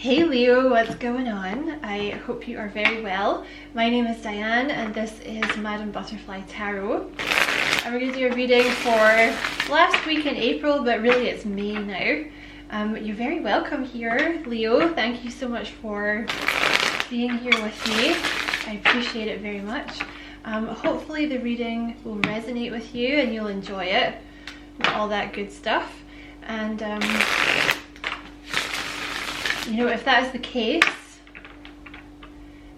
Hey Leo, what's going on? I hope you are very well. My name is Diane and this is Madam Butterfly Tarot. And we're going to do a reading for last week in April, but really it's May now. You're very welcome here, Leo. Thank you so much for being here with me. I appreciate it very much. Hopefully the reading will resonate with you and you'll enjoy it. All that good stuff. And you know, if that is the case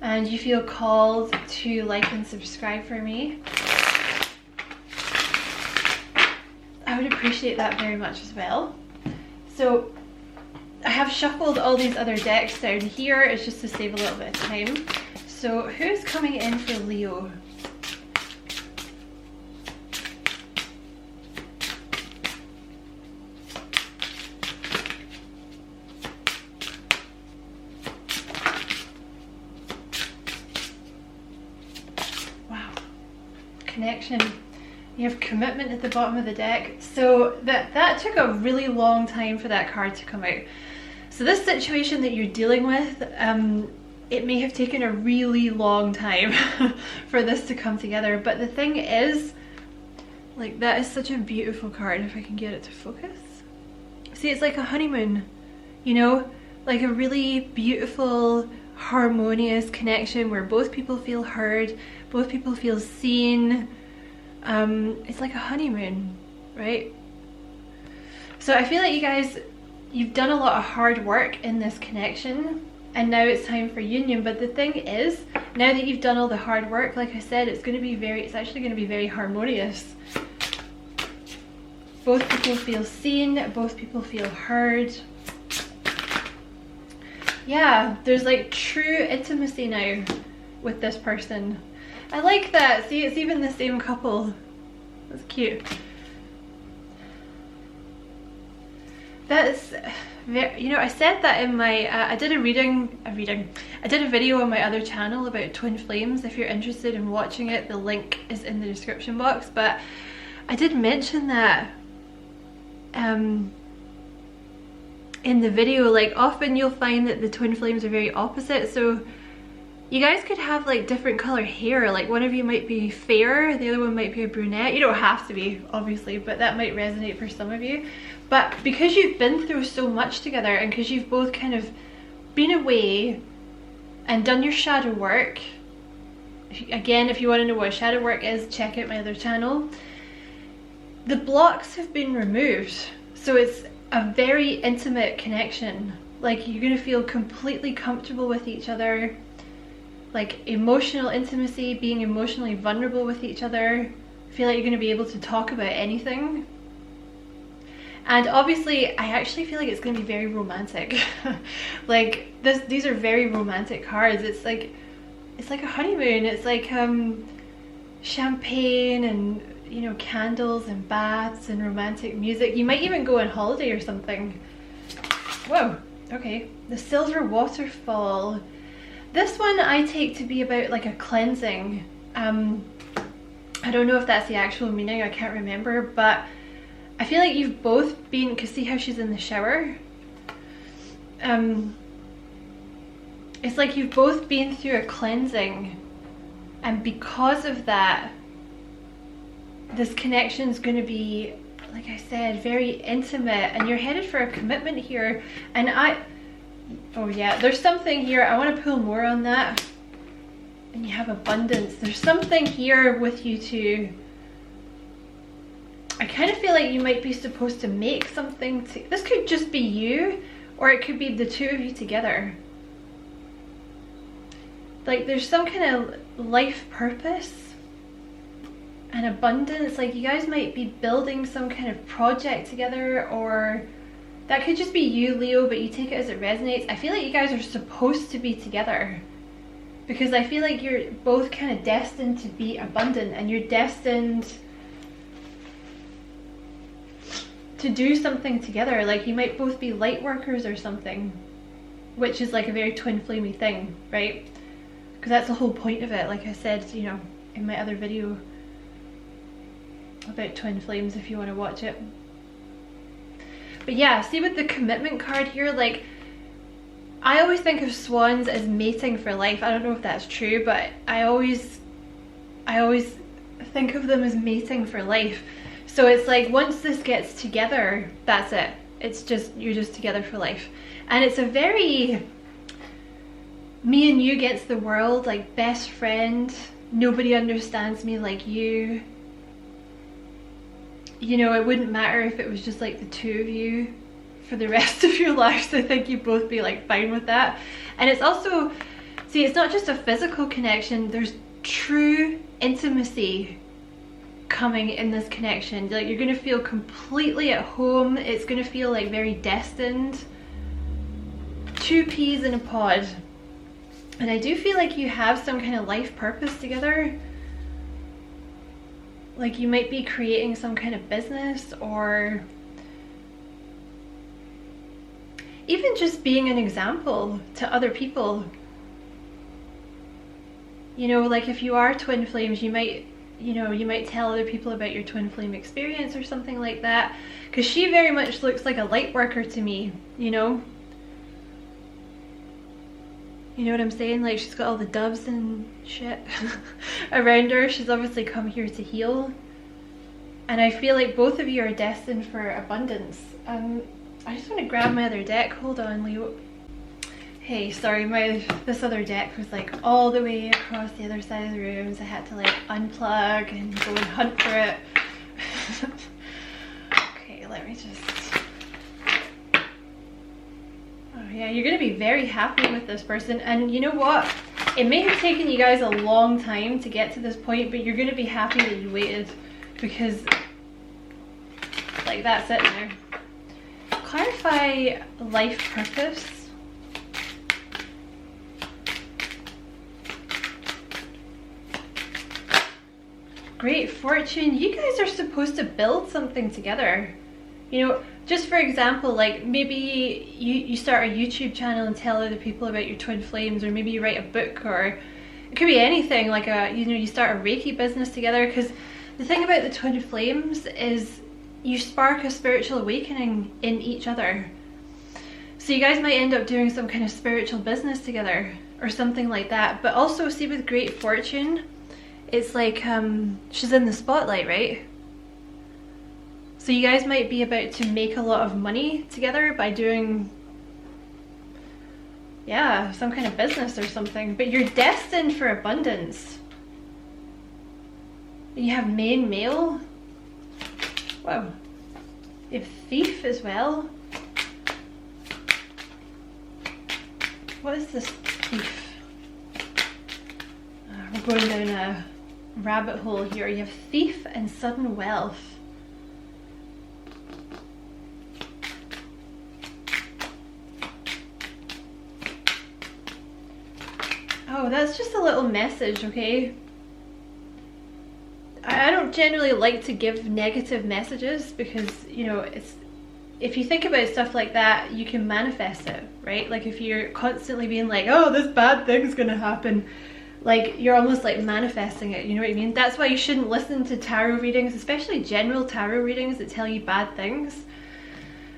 and you feel called to like and subscribe for me, I would appreciate that very much as well. So I have shuffled all these other decks down here. It's just to save a little bit of time. So who's coming in for Leo? Connection. You have commitment at the bottom of the deck. So that took a really long time for that card to come out. So this situation that you're dealing with, it may have taken a really long time for this to come together. But the thing is, like, that is such a beautiful card. If I can get it to focus. See, it's like a honeymoon, you know, like a really beautiful, harmonious connection where both people feel heard, both people feel seen. It's like a honeymoon, right? So I feel like you guys, you've done a lot of hard work in this connection and now it's time for union. But the thing is, now that you've done all the hard work, like I said, it's actually going to be very harmonious. Both people feel seen, both people feel heard. Yeah, there's like true intimacy now with this person. I like that. See, it's even the same couple. That's cute. That's very, you know, I said that in my, I did a video on my other channel about twin flames. If you're interested in watching it, the link is in the description box. But I did mention that in the video, like often you'll find that the twin flames are very opposite. So you guys could have like different color hair, like one of you might be fair, the other one might be a brunette. You don't have to be, obviously, but that might resonate for some of you. But because you've been through so much together and because you've both kind of been away and done your shadow work, again, if you want to know what shadow work is, check out my other channel. The blocks have been removed, so it's a very intimate connection. Like, you're going to feel completely comfortable with each other. Like emotional intimacy, being emotionally vulnerable with each other. I feel like you're going to be able to talk about anything. And obviously, I actually feel like it's going to be very romantic. Like these are very romantic cards. It's like a honeymoon. It's like champagne and, you know, candles and baths and romantic music. You might even go on holiday or something. Whoa, okay. The Silver Waterfall. This one I take to be about like a cleansing. I don't know if that's the actual meaning, I can't remember, but I feel like you've both been, because see how she's in the shower? It's like you've both been through a cleansing, and because of that, this connection is going to be, like I said, very intimate, and you're headed for a commitment here. And oh yeah, there's something here. I want to pull more on that. And you have abundance. There's something here with you two. I kind of feel like you might be supposed to make something. This could just be you, or it could be the two of you together. Like there's some kind of life purpose and abundance. Like you guys might be building some kind of project together, or that could just be you, Leo, but you take it as it resonates. I feel like you guys are supposed to be together because I feel like you're both kind of destined to be abundant, and you're destined to do something together. Like you might both be light workers or something, which is like a very twin flamey thing, right? Because that's the whole point of it. Like I said, you know, in my other video about twin flames, if you want to watch it. But yeah, see with the commitment card here, like I always think of swans as mating for life. I don't know if that's true, but I always think of them as mating for life. So it's like once this gets together, that's it. It's just, you're just together for life. And it's a very me and you against the world, like best friend, nobody understands me like you. You know, it wouldn't matter if it was just like the two of you for the rest of your lives. I think you'd both be like fine with that. And it's also, see, it's not just a physical connection, there's true intimacy coming in this connection. Like, you're gonna feel completely at home. It's gonna feel like very destined. Two peas in a pod. And I do feel like you have some kind of life purpose together. Like you might be creating some kind of business, or even just being an example to other people. You know, like if you are twin flames, you might, you know, you might tell other people about your twin flame experience or something like that. Because she very much looks like a light worker to me, you know? You know what I'm saying? Like, she's got all the doves and shit around her. She's obviously come here to heal. And I feel like both of you are destined for abundance. I just want to grab my other deck. Hold on, Leo. Hey, sorry, this other deck was like all the way across the other side of the room, so I had to like unplug and go and hunt for it. Okay, let me just... Oh yeah, you're gonna be very happy with this person, and you know what? It may have taken you guys a long time to get to this point, but you're gonna be happy that you waited, because like that's it now. Clarify life purpose. Great fortune. You guys are supposed to build something together. You know, just for example, like maybe you start a YouTube channel and tell other people about your twin flames, or maybe you write a book, or it could be anything, like you start a Reiki business together. Because the thing about the twin flames is you spark a spiritual awakening in each other. So you guys might end up doing some kind of spiritual business together or something like that. But also, see, with great fortune, it's like she's in the spotlight, right? So you guys might be about to make a lot of money together by doing, yeah, some kind of business or something. But you're destined for abundance. You have main male. Wow. You have thief as well. What is this thief? We're going down a rabbit hole here. You have thief and sudden wealth. Oh, that's just a little message, okay? I don't generally like to give negative messages because, you know, if you think about stuff like that, you can manifest it, right? Like if you're constantly being like, oh, this bad thing's gonna happen, like you're almost like manifesting it, you know what I mean? That's why you shouldn't listen to tarot readings, especially general tarot readings that tell you bad things,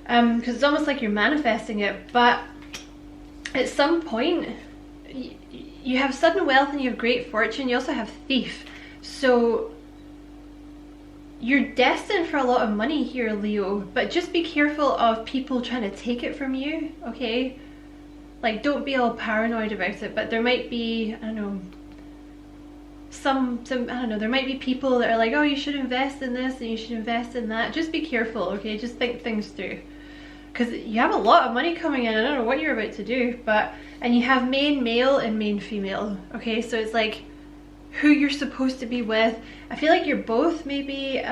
because it's almost like you're manifesting it. But at some point, you have sudden wealth and you have great fortune. You also have thief. So you're destined for a lot of money here, Leo, but just be careful of people trying to take it from you, okay? Like, don't be all paranoid about it, but there might be, I don't know, some I don't know, there might be people that are like, oh, you should invest in this and you should invest in that. Just be careful, okay? Just think things through. Because you have a lot of money coming in. I don't know what you're about to do, but, and you have main male and main female, okay? So it's like who you're supposed to be with. I feel like you're both maybe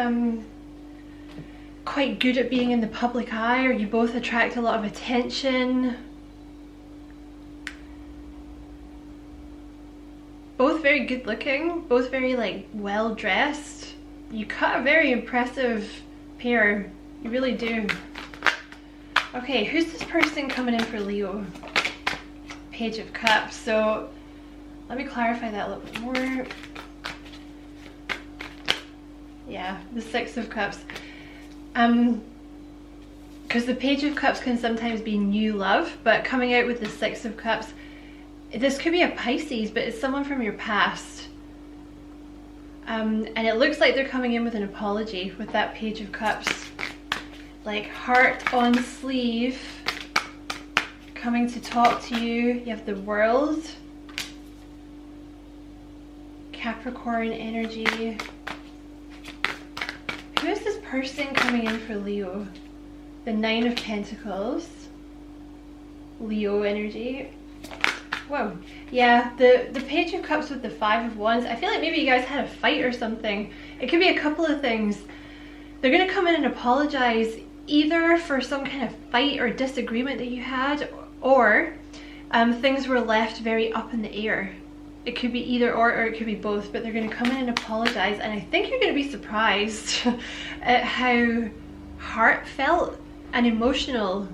quite good at being in the public eye, or you both attract a lot of attention. Both very good looking, both very like well dressed. You cut a very impressive pair, you really do. Okay, who's this person coming in for Leo? Page of Cups. So let me clarify that a little bit more. Yeah, the Six of Cups. because the Page of Cups can sometimes be new love, but coming out with the Six of Cups, this could be a Pisces, but it's someone from your past. And it looks like they're coming in with an apology with that Page of Cups. Like heart on sleeve, coming to talk to you. You have the World. Capricorn energy. Who is this person coming in for Leo? The Nine of Pentacles. Leo energy. Whoa. Yeah, the Page of Cups with the Five of Wands. I feel like maybe you guys had a fight or something. It could be a couple of things. They're going to come in and apologize either for some kind of fight or disagreement that you had, or things were left very up in the air. It could be either or it could be both, but they're going to come in and apologize, and I think you're going to be surprised at how heartfelt and emotional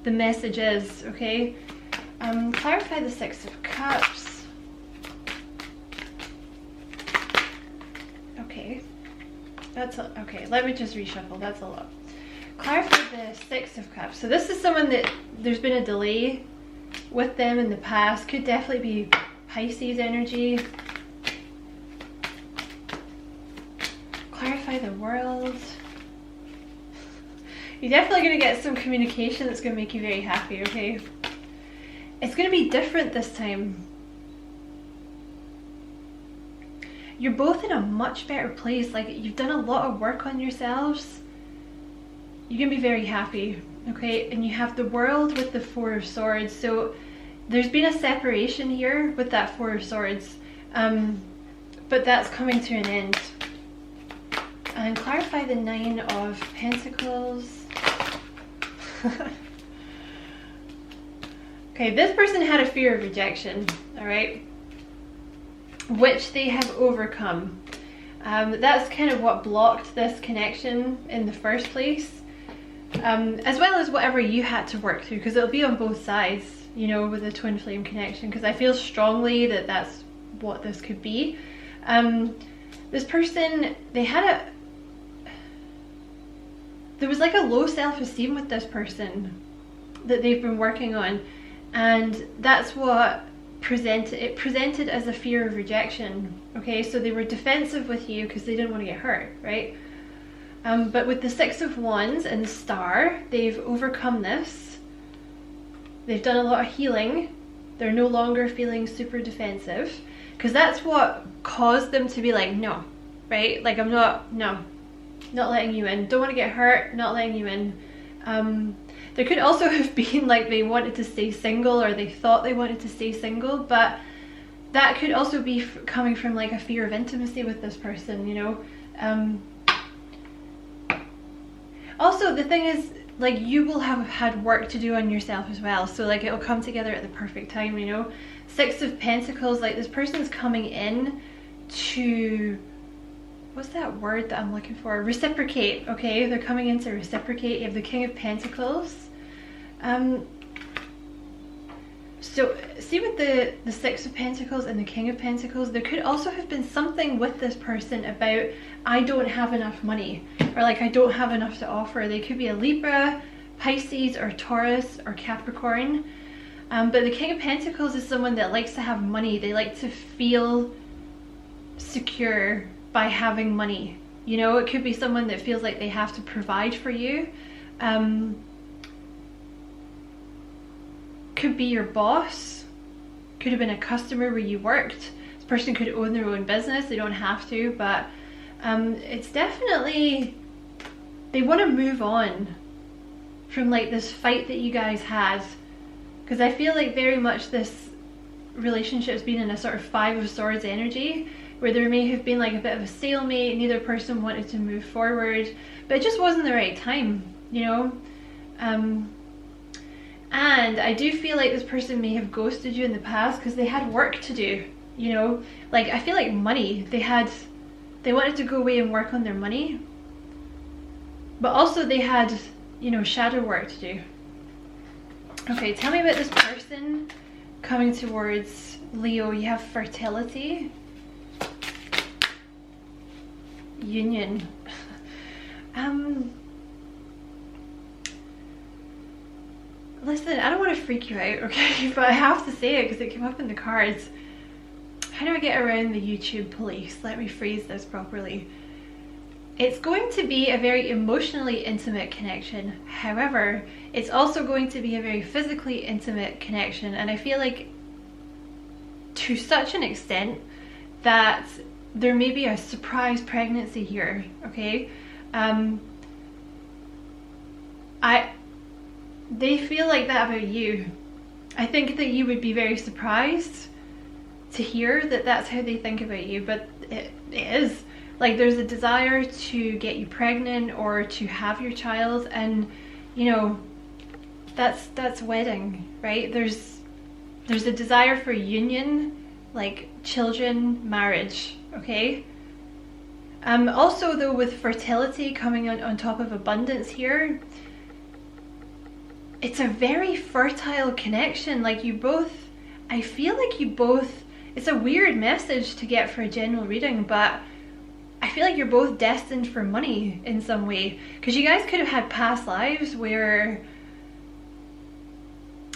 the message is, okay? Clarify the Six of Cups. Okay. Okay, let me just reshuffle, that's a lot. Clarify the Six of Cups. So this is someone that there's been a delay with them in the past. Could definitely be Pisces energy. Clarify the World. You're definitely going to get some communication that's going to make you very happy, okay? It's going to be different this time. You're both in a much better place. Like, you've done a lot of work on yourselves. You're going to be very happy, okay? And you have the World with the Four of Swords. So there's been a separation here with that Four of Swords. But that's coming to an end. And clarify the Nine of Pentacles. Okay, this person had a fear of rejection, all right, which they have overcome. That's kind of what blocked this connection in the first place, as well as whatever you had to work through, because it'll be on both sides, you know, with the twin flame connection, because I feel strongly that that's what this could be. This person, there was like a low self-esteem with this person that they've been working on, and that's what it presented as a fear of rejection, okay? So they were defensive with you because they didn't want to get hurt, right? But with the Six of Wands and the Star, they've overcome this. They've done a lot of healing. They're no longer feeling super defensive, because that's what caused them to be like, no, right? Like, I'm not letting you in. Don't want to get hurt, not letting you in. There could also have been like they wanted to stay single, or they thought they wanted to stay single, but that could also be coming from like a fear of intimacy with this person, you know. Also, the thing is, like, you will have had work to do on yourself as well, so like it'll come together at the perfect time, you know. Six of Pentacles, like this person's coming in to, what's that word that I'm looking for? Reciprocate, okay? They're coming in to reciprocate. You have the King of Pentacles. So see with the Six of Pentacles and the King of Pentacles, there could also have been something with this person about, I don't have enough money, or like I don't have enough to offer. They could be a Libra, Pisces, or Taurus, or Capricorn. But the King of Pentacles is someone that likes to have money. They like to feel secure by having money, you know. It could be someone that feels like they have to provide for you. Could be your boss, could have been a customer where you worked. This person could own their own business, they don't have to, but it's definitely, they want to move on from like this fight that you guys had, because I feel like very much this relationship's been in a sort of Five of Swords energy, where there may have been like a bit of a stalemate. Neither person wanted to move forward, but it just wasn't the right time, you know. And I do feel like this person may have ghosted you in the past because they had work to do, you know. Like, I feel like money, they wanted to go away and work on their money, but also they had, you know, shadow work to do. Okay, tell me about this person coming towards Leo. You have fertility, union. freak you out, okay? But I have to say it because it came up in the cards. How do I get around the YouTube police? Let me phrase this properly. It's going to be a very emotionally intimate connection. However, it's also going to be a very physically intimate connection. And I feel like to such an extent that there may be a surprise pregnancy here, okay? They feel like that about you. I think that you would be very surprised to hear that that's how they think about you, but it is. Like, there's a desire to get you pregnant or to have your child, and you know, that's wedding, right? There's a desire for union, like children, marriage, okay? Also though, with fertility coming on top of abundance here, it's a very fertile connection. Like, you both, I feel like you both, it's a weird message to get for a general reading, but I feel like you're both destined for money in some way, because you guys could have had past lives where,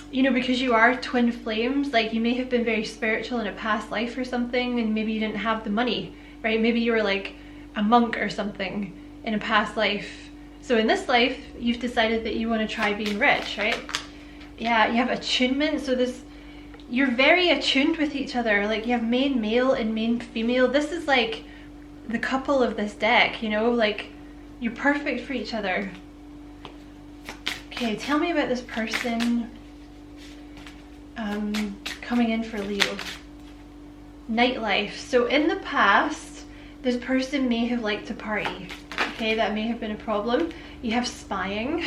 you know, because you are twin flames, like you may have been very spiritual in a past life or something, and maybe you didn't have the money, right? Maybe you were like a monk or something in a past life. So in this life, you've decided that you want to try being rich, right? Yeah, you have attunement. So this, you're very attuned with each other. Like, you have main male and main female. This is like the couple of this deck, you know, like you're perfect for each other. Okay, tell me about this person coming in for Leo. Nightlife. So in the past, this person may have liked to party. Okay, that may have been a problem. You have spying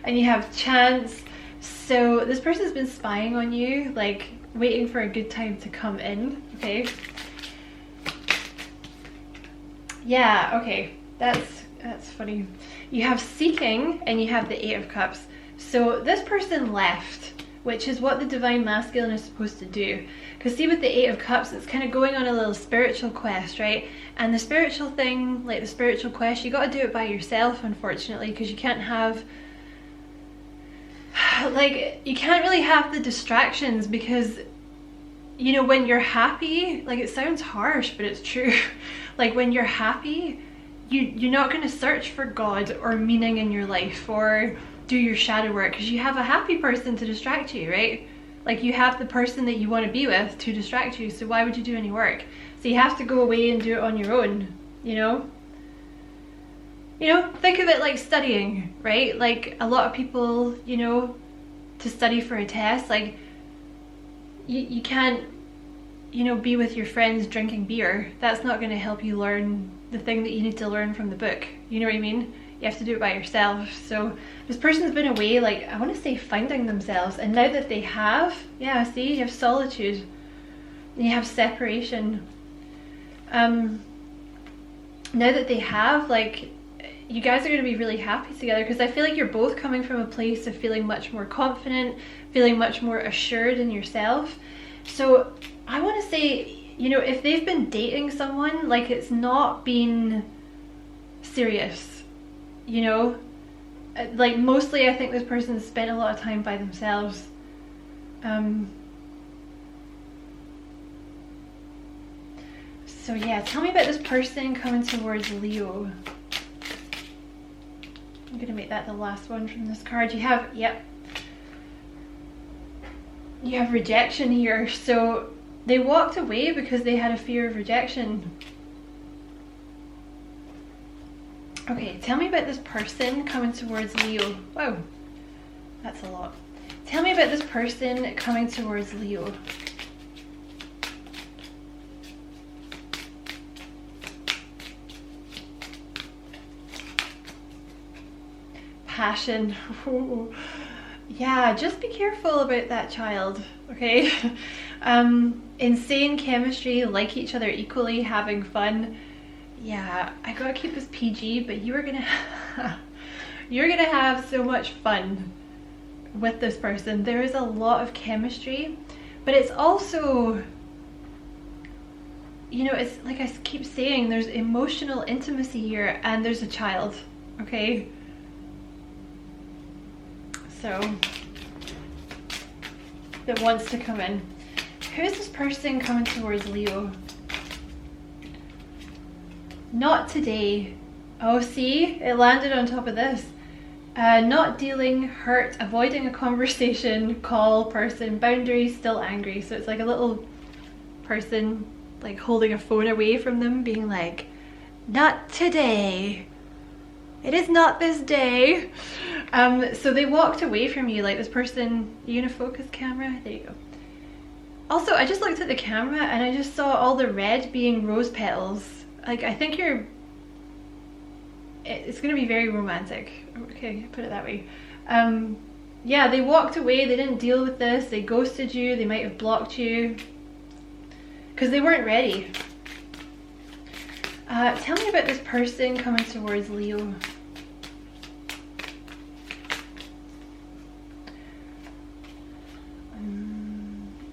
and you have chance. So this person's been spying on you, like waiting for a good time to come in, okay? Yeah, okay, that's funny. You have seeking and you have the Eight of Cups. So this person left, which is what the Divine Masculine is supposed to do. Because see, with the Eight of Cups, it's kind of going on a little spiritual quest, right? And the spiritual thing, like the spiritual quest, you got to do it by yourself, unfortunately, because you can't have, like, you can't really have the distractions, because, you know, when you're happy, like, it sounds harsh, but it's true. Like, when you're happy, you're not going to search for God or meaning in your life or do your shadow work, because you have a happy person to distract you, right? Like, you have the person that you want to be with to distract you, so why would you do any work? So you have to go away and do it on your own, you know? You know, think of it like studying, right? Like, a lot of people, you know, to study for a test, like, you can't, you know, be with your friends drinking beer. That's not going to help you learn the thing that you need to learn from the book. You know what I mean? You have to do it by yourself. So this person's been away, like, I want to say finding themselves, and now that they have, yeah, see, you have solitude and you have separation. Now that they have, like, you guys are going to be really happy together, because I feel like you're both coming from a place of feeling much more confident, feeling much more assured in yourself. So I want to say, you know, if they've been dating someone, like, it's not been serious, you know? Like, mostly I think this person spent a lot of time by themselves. So yeah, tell me about this person coming towards Leo. I'm gonna make that the last one from this card. You have, yep, you have rejection here. So they walked away because they had a fear of rejection. Okay, tell me about this person coming towards Leo. Wow, that's a lot. Tell me about this person coming towards Leo. Passion. Ooh. Yeah, just be careful about that child, okay? Insane chemistry, like each other equally, having fun. Yeah, I gotta keep this PG, but you're gonna have so much fun with this person. There is a lot of chemistry, but it's also, you know, it's like I keep saying, there's emotional intimacy here, and there's a child, okay? So that wants to come in. Who's this person coming towards Leo? Not today. Oh, see? It landed on top of this. Not dealing, hurt, avoiding a conversation, call, person, boundaries, still angry. So it's like a little person like holding a phone away from them, being like, not today. It is not this day. So they walked away from you, like this person. You gonna focus camera? There you go. Also, I just looked at the camera and I just saw all the red being rose petals. Like, I think it's gonna be very romantic. Okay, put it that way. Yeah, they walked away, they didn't deal with this, they ghosted you, they might have blocked you because they weren't ready. Tell me about this person coming towards Leo.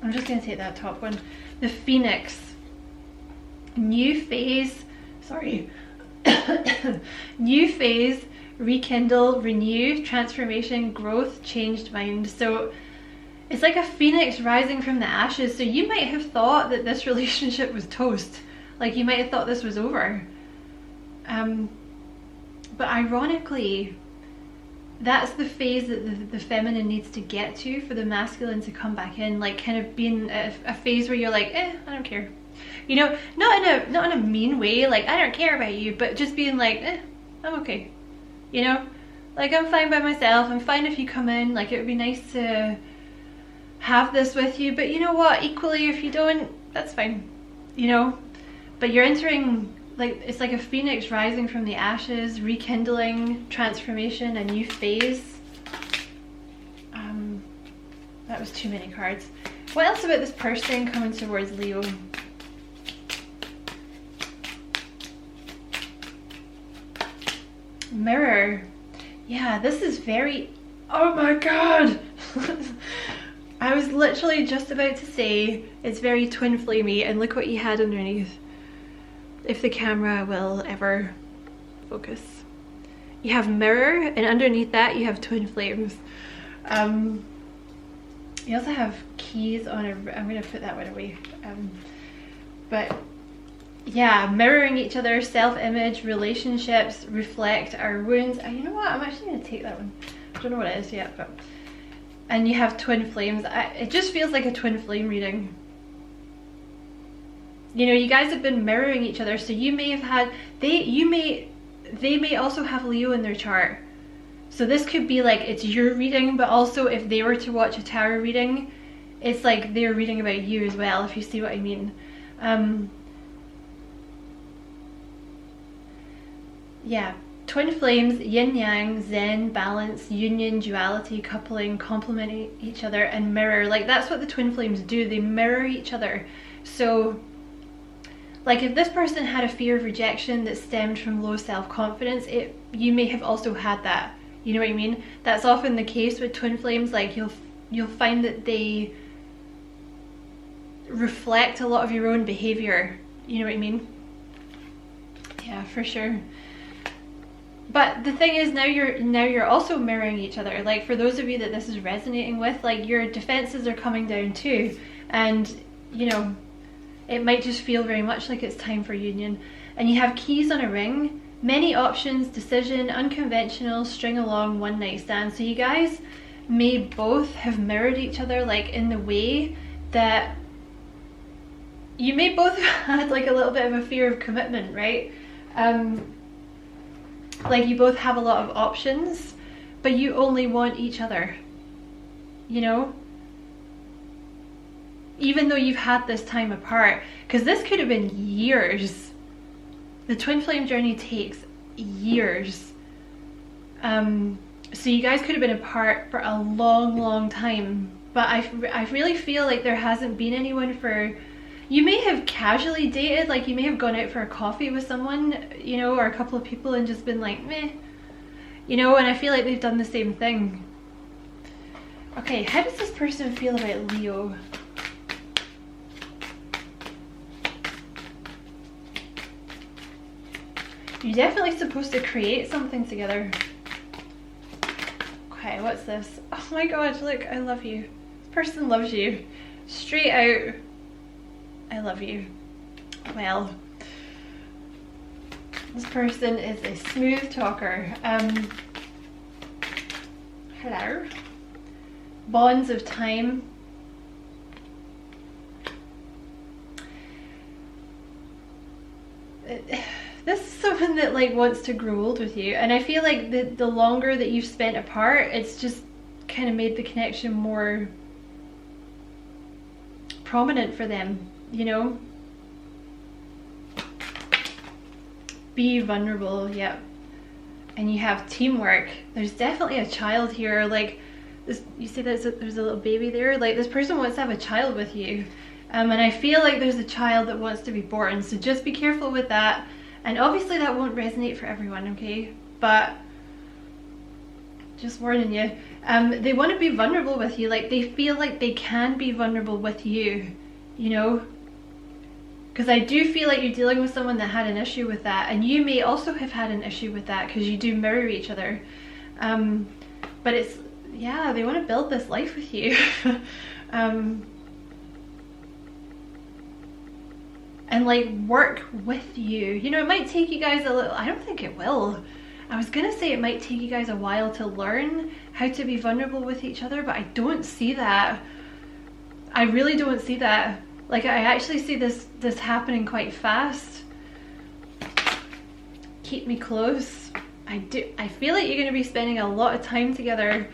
I'm just gonna take that top one. The Phoenix. New phase, sorry. New phase, rekindle, renew, transformation, growth, changed mind. So it's like a phoenix rising from the ashes. So you might have thought that this relationship was toast. Like you might have thought this was over. But ironically, that's the phase that the feminine needs to get to for the masculine to come back in. Like kind of being a phase where you're like, I don't care. You know, not in a mean way, like I don't care about you, but just being like, I'm okay. You know, like I'm fine by myself. I'm fine if you come in. Like it would be nice to have this with you, but you know what? Equally, if you don't, that's fine. You know, but you're entering, like, it's like a phoenix rising from the ashes, rekindling, transformation, a new phase. That was too many cards. What else about this person coming towards Leo? Mirror. Yeah, this is very, oh my god. I was literally just about to say it's very twin flamey, and look what you had underneath. If the camera will ever focus. You have mirror, and underneath that you have twin flames. You also have keys on a, I'm gonna put that one away. But yeah, mirroring each other, self-image, relationships, reflect our wounds. You know what, I'm actually gonna take that one. I don't know what it is yet, but, and you have twin flames. It just feels like a twin flame reading. You know, you guys have been mirroring each other, so you may have had, they may also have Leo in their chart. So this could be like, it's your reading, but also if they were to watch a tarot reading, it's like they're reading about you as well, if you see what I mean. Yeah, twin flames, yin yang, zen, balance, union, duality, coupling, complement each other, and mirror. Like that's what the twin flames do, they mirror each other. So like if this person had a fear of rejection that stemmed from low self-confidence, you may have also had that. You know what I mean? That's often the case with twin flames. Like you'll find that they reflect a lot of your own behavior. You know what I mean? Yeah, for sure. But the thing is, now you're also mirroring each other. Like for those of you that this is resonating with, like your defenses are coming down too, and you know, it might just feel very much like it's time for union. And you have keys on a ring, many options, decision, unconventional, string along, one night stand. So you guys may both have mirrored each other, like in the way that you may both have had like a little bit of a fear of commitment, right? Like you both have a lot of options, but you only want each other, you know? Even though you've had this time apart, because this could have been years. The twin flame journey takes years. So you guys could have been apart for a long time, but I really feel like there hasn't been anyone for, you may have casually dated, like you may have gone out for a coffee with someone, you know, or a couple of people and just been like, meh, you know, and I feel like they've done the same thing. Okay, how does this person feel about Leo? You're definitely supposed to create something together. Okay, what's this? Oh my god, look, I love you. person loves you. Straight out, I love you. Well, this person is a smooth talker. Hello. Bonds of time. This is someone that like wants to grow old with you, and I feel like the longer that you've spent apart, it's just kind of made the connection more prominent for them, you know. Be vulnerable. Yep. And you have teamwork. There's definitely a child here, like this. You see there's a little baby there, like this person wants to have a child with you, and I feel like there's a child that wants to be born, so just be careful with that. And obviously that won't resonate for everyone, okay, but just warning you. They want to be vulnerable with you, like they feel like they can be vulnerable with you, you know, because I do feel like you're dealing with someone that had an issue with that, and you may also have had an issue with that because you do mirror each other. But it's, yeah, they want to build this life with you. And like work with you. You know, it might take you guys a little, I don't think it will. I was gonna say it might take you guys a while to learn how to be vulnerable with each other, but I don't see that. I really don't see that. Like I actually see this happening quite fast. Keep me close. I feel like you're gonna be spending a lot of time together,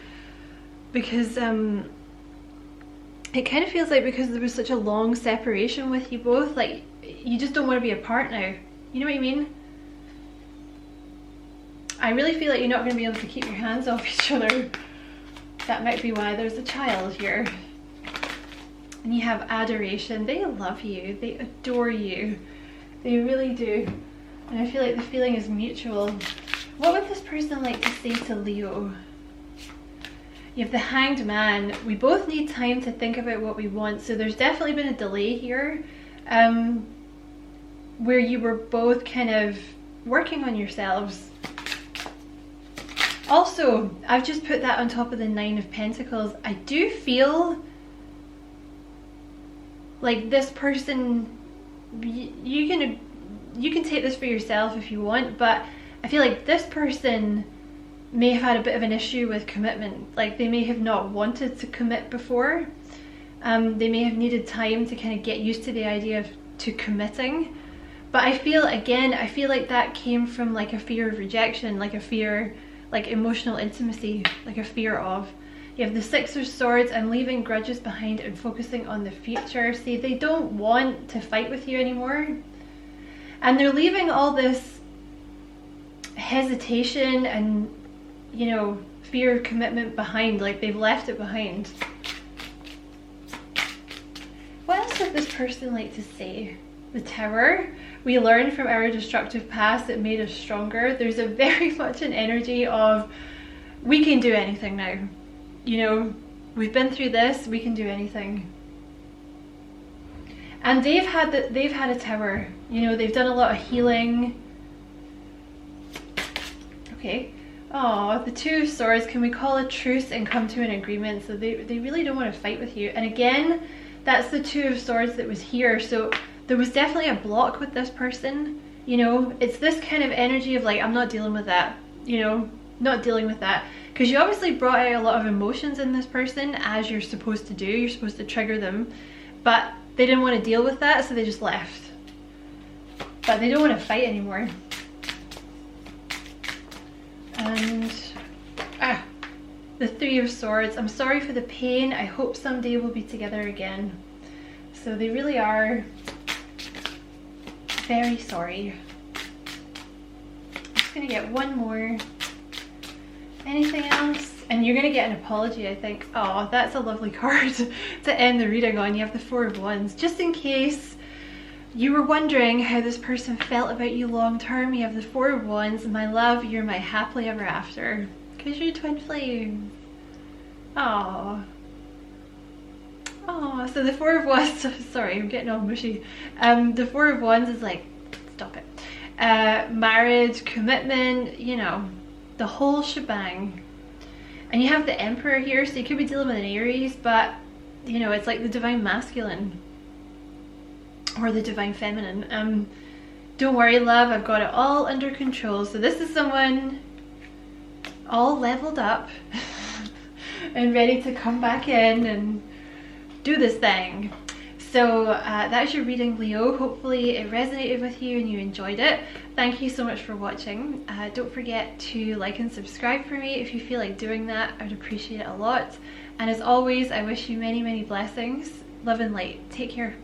because it kind of feels like because there was such a long separation with you both, like you just don't want to be apart now. You know what I mean? I really feel like you're not going to be able to keep your hands off each other. That might be why there's a child here. And you have adoration. They love you. They adore you. They really do. And I feel like the feeling is mutual. What would this person like to say to Leo? You have the Hanged Man. We both need time to think about what we want. So there's definitely been a delay here, where you were both kind of working on yourselves. Also, I've just put that on top of the Nine of Pentacles. I do feel like this person, you can take this for yourself if you want, but I feel like this person may have had a bit of an issue with commitment. Like they may have not wanted to commit before. They may have needed time to kind of get used to the idea of committing. But I feel like that came from like a fear of rejection, like a fear, like emotional intimacy, like a fear of. You have the Six of Swords. I'm leaving grudges behind and focusing on the future. See, they don't want to fight with you anymore. And they're leaving all this hesitation and, you know, fear of commitment behind, like they've left it behind. What else would this person like to say? The Tower. We learned from our destructive past, it made us stronger. There's a very much an energy of we can do anything now. You know, we've been through this, we can do anything. And they've had a Tower. You know, they've done a lot of healing. Okay. Oh, the Two of Swords. Can we call a truce and come to an agreement? So they really don't want to fight with you. And again, that's the Two of Swords that was here. So there was definitely a block with this person. You know, it's this kind of energy of like, I'm not dealing with that. You know, not dealing with that. Because you obviously brought out a lot of emotions in this person, as you're supposed to do. You're supposed to trigger them. But they didn't want to deal with that, so they just left. But they don't want to fight anymore. And the Three of Swords. I'm sorry for the pain. I hope someday we'll be together again. So they really are very sorry. I'm just gonna get one more. Anything else? And you're gonna get an apology, I think. Oh, that's a lovely card to end the reading on. You have the Four of Wands. Just in case you were wondering how this person felt about you long term, you have the Four of Wands. My love, you're my happily ever after. Because you're twin flame. Aww. Aww. So the Four of Wands, sorry, I'm getting all mushy. The Four of Wands is like, stop it. Marriage, commitment, you know, the whole shebang. And you have the Emperor here, so you could be dealing with an Aries, but you know, it's like the divine masculine or the divine feminine. Don't worry, love, I've got it all under control. So this is someone all leveled up and ready to come back in and do this thing. So that's your reading, Leo. Hopefully it resonated with you and you enjoyed it. Thank you so much for watching. Don't forget to like and subscribe for me if you feel like doing that. I would appreciate it a lot. And as always, I wish you many, many blessings. Love and light. Take care.